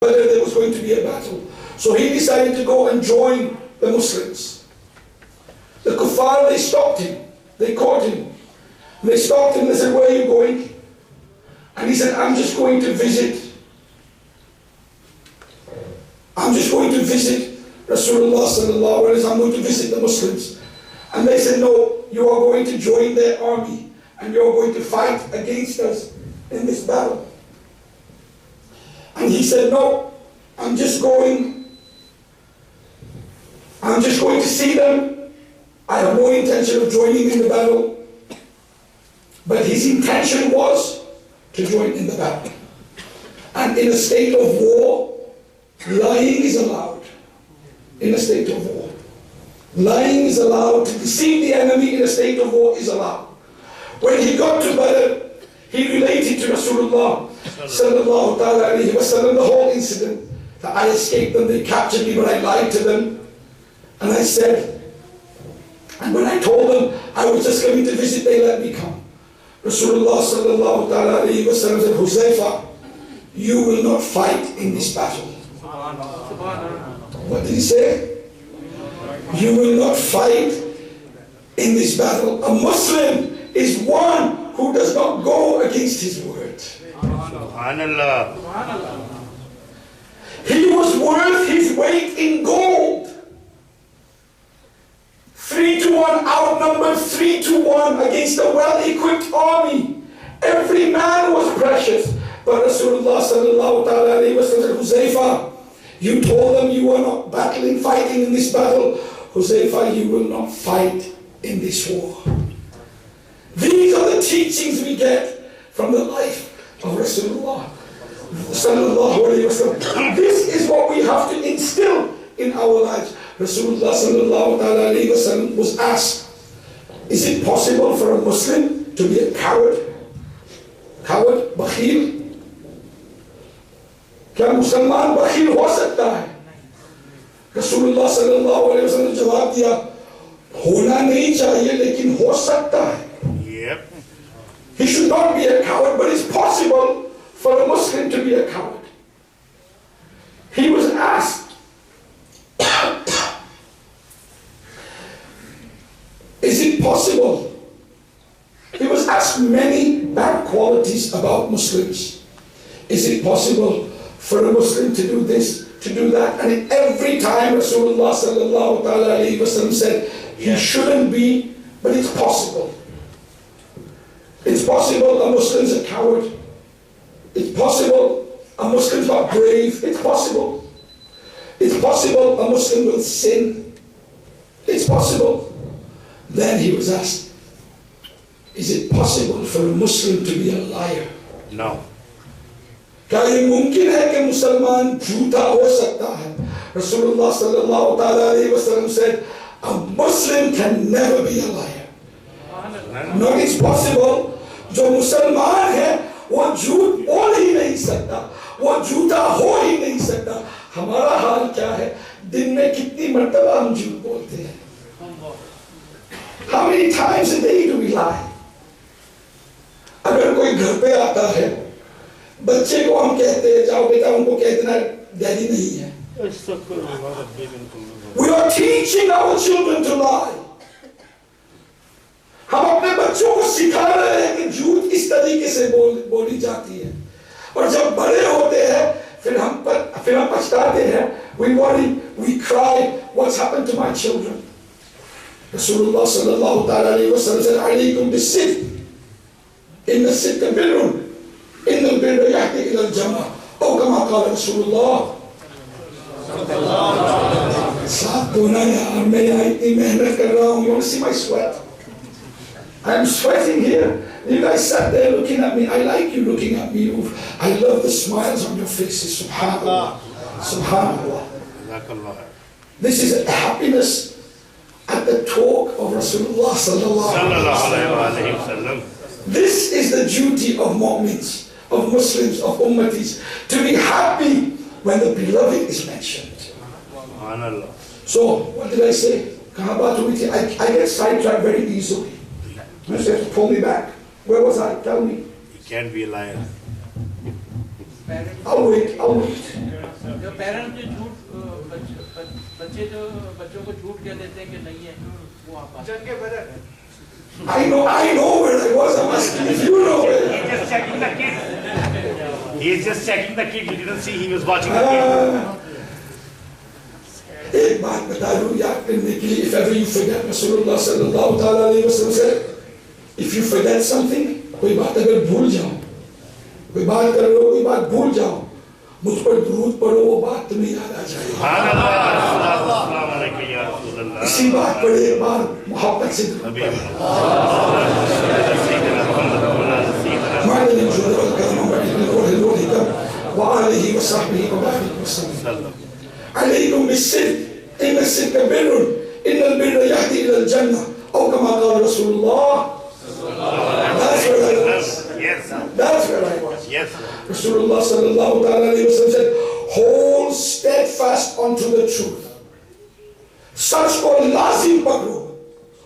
whether there was going to be a battle. So he decided to go and join the Muslims. The kuffar, they stopped him. They caught him. They stopped him. They said, where are you going? And he said, I'm just going to visit. I'm just going to visit Rasulullah sallallahu alaihi wasallam. I'm going to visit the Muslims. And they said, no, you are going to join their army and you're going to fight against us in this battle. And he said, no, I'm just going to see them. I have no intention of joining in the battle. But his intention was to join in the battle. And in a state of war, lying is allowed. In a state of war. Lying is allowed. To deceive the enemy in a state of war is allowed. When he got to Badr, he related to Rasulullah sallallahu alayhi wa sallam the whole incident. That I escaped them, they captured me, but I lied to them. And I said, and when I told them I was just coming to visit, they let me come. Rasulullah sallallahu alayhi wa sallam said, Huzaifa, you will not fight in this battle. What did he say? You will not fight in this battle. A Muslim is one who does not go against his word. Subhanallah. He was worth his weight in gold. 3-1, outnumbered 3-1 against a well-equipped army. Every man was precious. But Rasulullah sallallahu alayhi wa sallam said, Huzaifa, you told them you were not fighting in this battle. Huzaifa, you will not fight in this war. These are the teachings we get from the life of Rasulullah sallallahu alayhi wa sallam. This is what we have to instill in our lives. Rasulullah sallallahu alayhi wa sallam was asked, is it possible for a Muslim to be a coward? Coward, bakhil? क्या मुसलमान बखील हो सकता है? रसूलुल्लाह सल्लल्लाहु अलैहि वसल्लम ने जवाब दिया, होना नहीं चाहिए लेकिन हो सकता है. Yep. He should not be a coward, but it's possible for a Muslim to be a coward. He was asked, is it possible? He was asked many bad qualities about Muslims. Is it possible for a Muslim to do this, to do that? And every time Rasulullah sallallahu alayhi wa sallam said, he shouldn't be, but it's possible. It's possible a Muslim's a coward. It's possible a Muslim's not brave. It's possible. It's possible a Muslim will sin. It's possible. Then he was asked, is it possible for a Muslim to be a liar? No. क्या ये मुमकिन है कि मुसलमान झूठा हो सकता है? Rasulullah sallallahu alayhi wa sallam said, a Muslim can never be a liar. No, it's possible. जो मुसलमान है वो झूठ बोल ही नहीं सकता, वो झूठा हो ही नहीं सकता. हमारा हाल क्या है? दिन में कितनी मर्तबा हम झूठ बोलते हैं? How many times a day do we lie? अगर कोई घर पे आता है, बच्चे को हम कहते हैं, जाओ बेटा उनको कह देना डैडी नहीं है. We are teaching our children to lie. हम अपने बच्चों को सिखा रहे हैं कि झूठ इस तरीके से बोली जाती है. और जब बड़े होते हैं फिर हम पछताते हैं. We worry, we cry, what's happened to my children? Rasulullah sallallahu alayhi wa sallam said, alaykum bis-sidq. Inna as-sidqa birrun. Inna al-birra yahdi ila al-jannah. Oh, kama qala Rasulullah. साथ दो ना यार, मैं यहाँ इतनी मेहनत कर रहा हूँ. You want to see my sweat? I'm sweating here. You guys sat there looking at me. I like you looking at me. I love the smiles on your faces. Subhanallah. Subhanallah. This is a happiness at the talk of Rasulullah sallallahu alaihi wasallam. This is the duty of mu'mins, of Muslims, of ummatis, to be happy when the beloved is mentioned. So, what did I say? I get sidetracked very easily. You just have to pull me back. Where was I? Tell me. You can't be a liar. I'll wait. जो parents जो झूठ बच्चे जो बच्चों को झूठ कह देते हैं कि नहीं है वो आप जंग के बदल है I know where I was. I'm asking if you know where. He's just checking the kid. He's just checking the kid. He didn't see he was watching the kid. एक बात बता दूं याद करने के लिए, if ever you forget, Rasulullah sallallahu ta'ala alayhi wa sallam said, if you forget something, कोई बात अगर भूल जाओ, कोई बात कर लो, कोई बात भूल जाओ, मुझ पर दुरूद पढ़ो, वो बात तुम्हें याद आ जाएगी। इसी बात पर एक बार मोहब्बत से عليكم بالصدق إن الصدق بر إن البر يهدي إلى الجنة أو كما قال رسول الله. That's where I was. That's where I was. Rasulullah sallallahu alayhi wa sallam said, hold steadfast onto the truth. Such ko lazim pakro.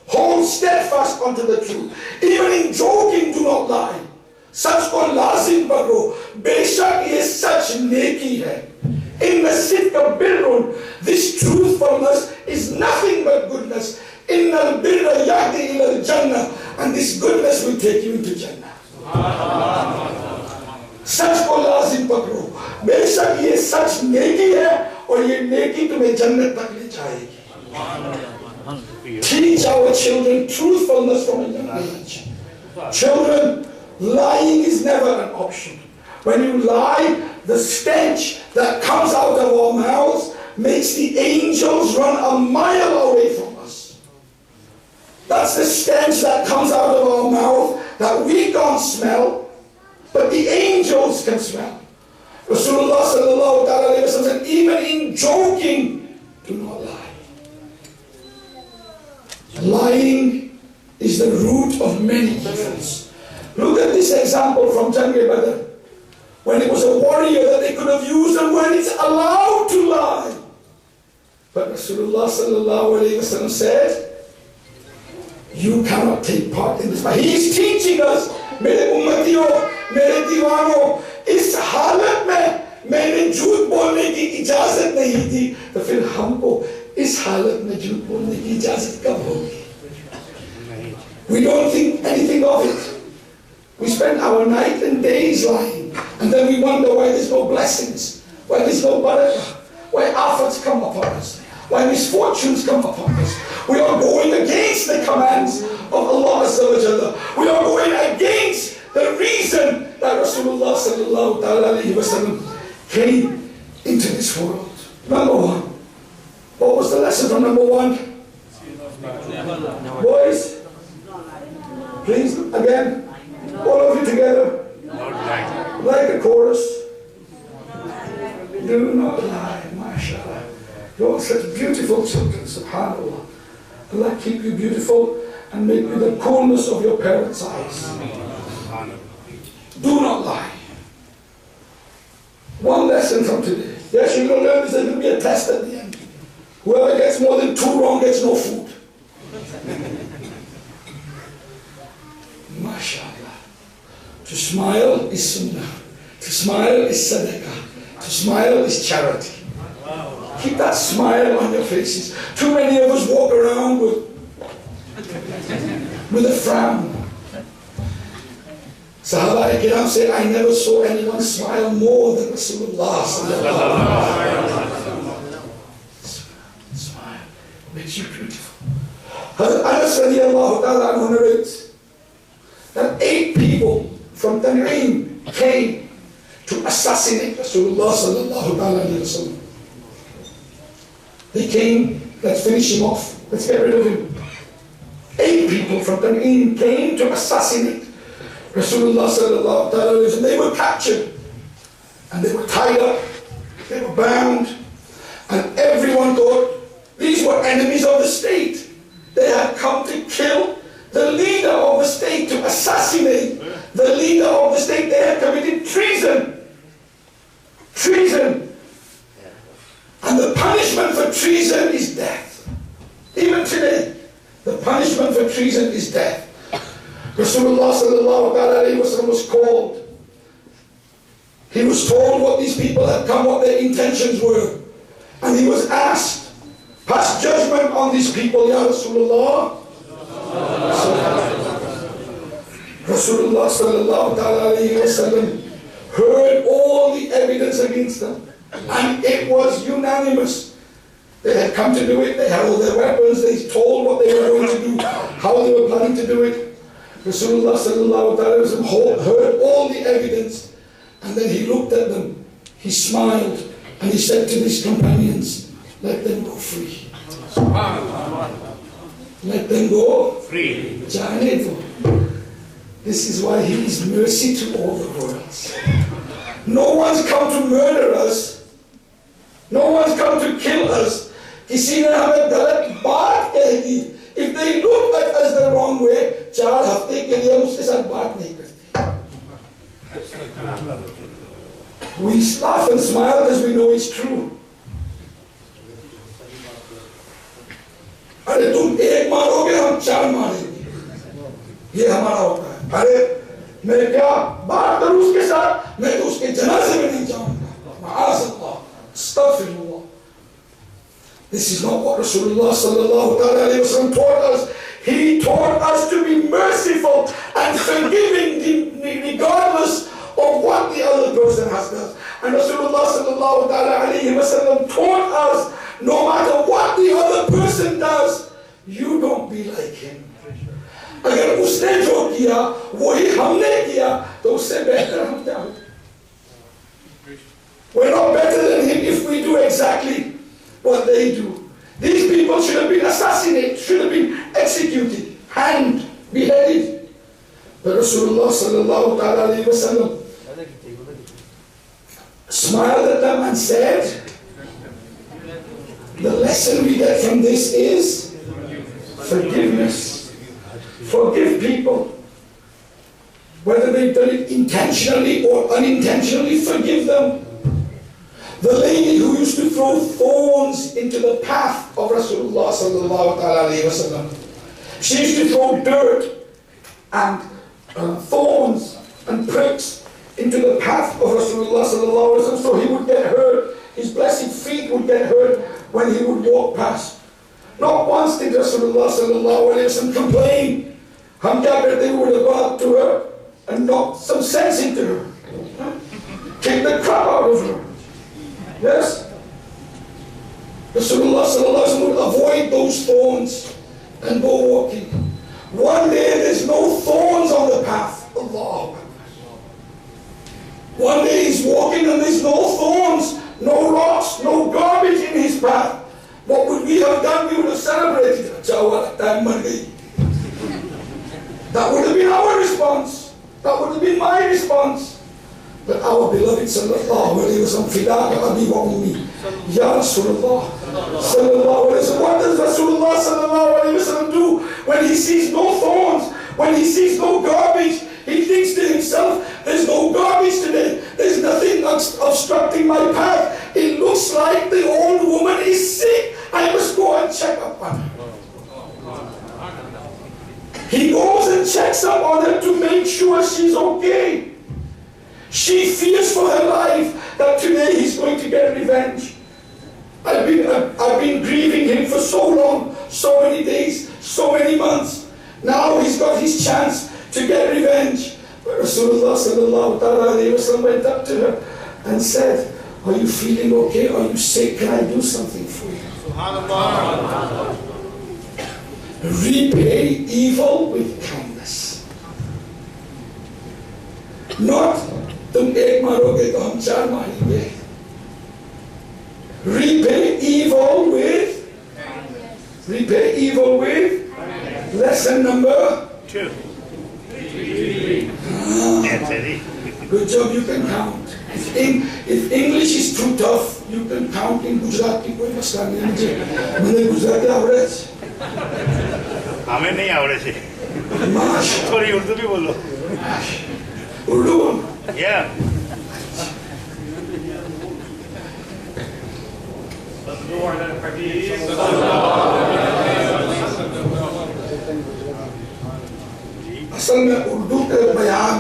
Hold steadfast onto the truth. Even in joking, do not lie. Such ko lazim pakro. Beshak ye such neki hai. In the sidqa birrun, this truthfulness is nothing but goodness. Inna al-birra yahdi ila al-jannah, and this goodness will take you into Jannah. सच को लाजिम पकड़ो, बेशक ये सच नेकी है और ये नेकी तुम्हें जन्नत तक ले जाएगी। Teach our children truthfulness from a young age. Children, lying is never an option. When you lie, the stench that comes out of our mouths makes the angels run a mile away from us. That's the stench that comes out of our mouth that we can't smell, but the angels can smell. Rasulullah sallallahu alayhi wa sallam said, even in joking, do not lie. Lying is the root of many evils. Look at this example from Jashn-E-Milad-un-Nabi. When it was a warrior that they could have used and when it's allowed to lie. But Rasulullah sallallahu alayhi wa sallam said, you cannot take part in this. But he is teaching us, मेरे उम्मतियों, मेरे दीवानों, इस हालत में मैंने झूठ बोलने की इजाजत नहीं दी, तो फिर हमको इस हालत में झूठ बोलने की इजाजत कब होगी? We don't think anything of it. We spend our night and days lying, and then we wonder why there's no blessings, why there's no barakah, why afats come upon us, why misfortunes come upon us. We are going against the commands of Allah Azza wa Jalla. We are going against the reason that Rasulullah sallallahu alayhi wa sallam came into this world. Number one. What was the lesson from number one? Boys, please, again, all of you together, like the chorus. Do not lie, mashallah. You're such beautiful children, subhanAllah. Allah keep you beautiful and make you the coolness of your parents' eyes. Do not lie. One lesson from today. Yes, you're going to learn this. There's going to be a test at the end. Whoever gets more than 2 wrong gets no food. MashaAllah. To smile is sunnah. To smile is sadaqah. To smile is charity. Keep that smile on your faces. Too many of us walk around with a frown. Sahaba Kiram said, I never saw anyone smile more than Rasulullah. Smile makes you beautiful. Hazrat Anas radiallahu ta'ala anhu narrates that 8 people from Tan'im came to assassinate Rasulullah sallallahu alayhi wa sallam. They came, let's finish him off, let's get rid of him. 8 people from Tan'im came to assassinate Rasulullah sallallahu alayhi wa sallam. They were captured and they were tied up, they were bound, and everyone thought these were enemies of the state. They had come to kill the leader of the state, to assassinate the leader of the state. They had committed treason. Treason. And the punishment for treason is death. Even today, the punishment for treason is death. Rasulullah sallallahu alayhi wa sallam was called. He was told what these people had come, what their intentions were. And he was asked, pass judgment on these people, Ya Rasulullah. Rasulullah sallallahu alayhi wa sallam heard all the evidence against them. And it was unanimous. They had come to do it, they had all their weapons, they told what they were going to do, how they were planning to do it. Rasulullah sallallahu alayhi wa sallam heard all the evidence. And then he looked at them, he smiled, and he said to his companions, let them go free. Let them go free. This is why he is mercy to all the worlds. No one's come to murder us. No one's come to kill us. If they look at us the wrong way, 4 hafte ke liye uske saath baat nahi karte. We laugh and smile because we know it's true. अरे तुम एक मारोगे हम 4 मारेंगे, ये हमारा होता है. अरे मैं क्या बात करूं उसके साथ, मैं तो उसके जनाजे में नहीं जाऊंगा. माअज़ल्लाह, अस्तग़फिरुल्लाह. This is not what Rasulullah sallallahu alaihi wasallam taught us. He taught us to be merciful and forgiving regardless of what the other person has done. And Rasulullah sallallahu alaihi wasallam taught us, no matter what the other person does, you don't be like him. अगर उसने जो किया वही हमने किया तो उससे बेहतर हम क्या होंगे? We're not better than him if we do exactly what they do. These people should have been assassinated, should have been executed, hanged, beheaded. But Rasulullah sallallahu alaihi wasallam smiled at them and said, the lesson we get from this is forgiveness. Forgive people. Whether they've done it intentionally or unintentionally, forgive them. The lady who used to throw thorns into the path of Rasulullah sallallahu alaihi wasallam, she used to throw dirt and thorns and pricks into the path of Rasulullah sallallahu alaihi wasallam, so he would get hurt. His blessed feet would get hurt when he would walk past. Not once did Rasulullah sallallahu alaihi wasallam complain. Hum kya karte, we would have gone up to her and knocked some sense into her, kicked the crap out of her. Yes? Rasulullah sallallahu alaihi wasallam would avoid those thorns and go walking. One day there's no thorns on the path. Allah. One day he's walking and there's no thorns, no rocks, no garbage in his path. What would we have done? We would have celebrated. That would have been our response. That would have been my response. But our beloved sallallahu alayhi wa sallam, fidaka abi wa ummi, ya Rasulullah sallallahu alayhi wa sallam. What does Rasulullah sallallahu alayhi wa sallam do when he sees no thorns, when he sees no garbage? He thinks to himself, there's no garbage today. There's nothing obstructing my path. It looks like the old woman is sick. I must go and check up on her. He goes and checks up on her to make sure she's okay. She fears for her life that today he's going to get revenge. I've been grieving him for so long, so many days, so many months. Now he's got his chance to get revenge. But Rasulullah sallallahu alaihi wasallam went up to her and said, are you feeling okay? Are you sick? Can I do something for you? Subhanallah. Repay evil with kindness. Not तुम एक मारोगे तो हम 4 मारेंगे. Repay evil with lesson number 2. Good job, you can count. If English is too tough, you can count in Gujarati. कोई मसला नहीं मुझे. मैंने गुजराती आवड़े है. हमें नहीं आवड़े से. माश. थोड़ी उर्दू भी बोलो. उर्दू. Yeah. असल में उर्दू के बयान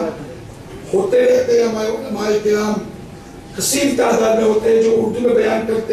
होते रहते हैं हमारे किराम कसीर तादाद में होते हैं जो उर्दू में बयान करते हैं।